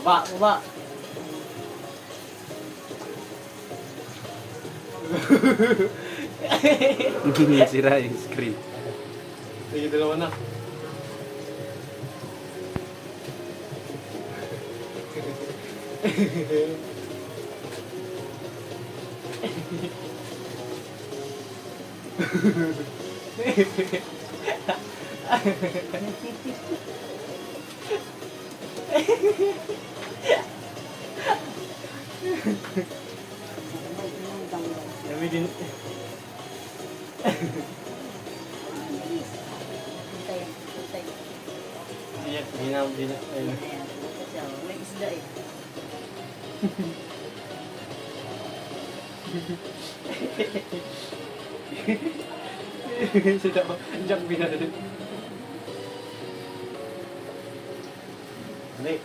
Baba, baba. Sira yung screen. Sige, dalawa na. Dami din. Hindi na. Ayun. May isda eh. Sila ko, Jack binalik. Balik.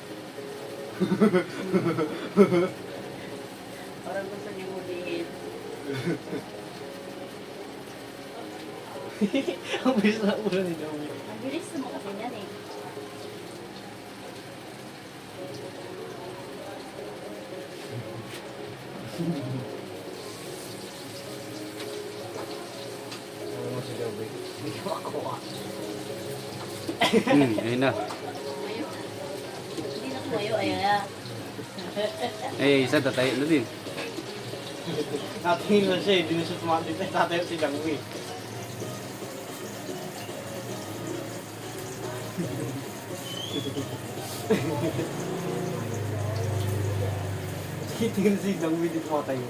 Parang gusto niyo hulihin. Ang bilis na ulo ni Joey. Ang bilis mo kasi yan eh. Ano mo si Joey? Hindi ko ako. Ayun na. Ayun. Hindi na kumayo. Ayan na. Eh, isa tatayo na din. Natingin na siya eh, di na siya tumating. Tatayo si Joey. Tingin si Joey di tumatayo.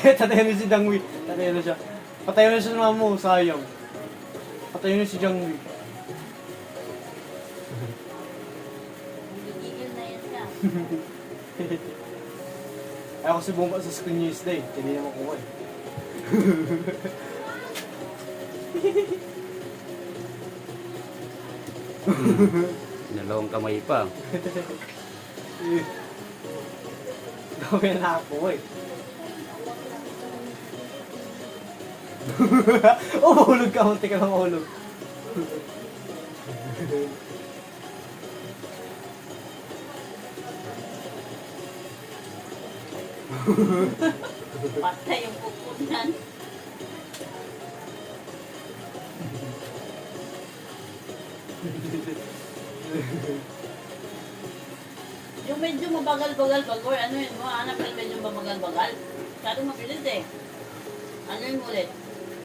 Tatayo na si Dangwi. Tatayo na siya. Patayo na siya sa mama mo, sayang. Patayo na si Dangwi. Gigigil na yan siya. Ayaw kasi bumaba sa screen news day. Hindi na makuha eh. Dalawang kamay pa. Gawin na ako eh. Oh, mahulog ka. Munti ka na mahulog. Patay yung pupunan. Yung medyo mabagal-bagal pag or ano yun mo, hanap ka medyo mabagal-bagal. Masyadong mabilis eh. Ano yung ulit?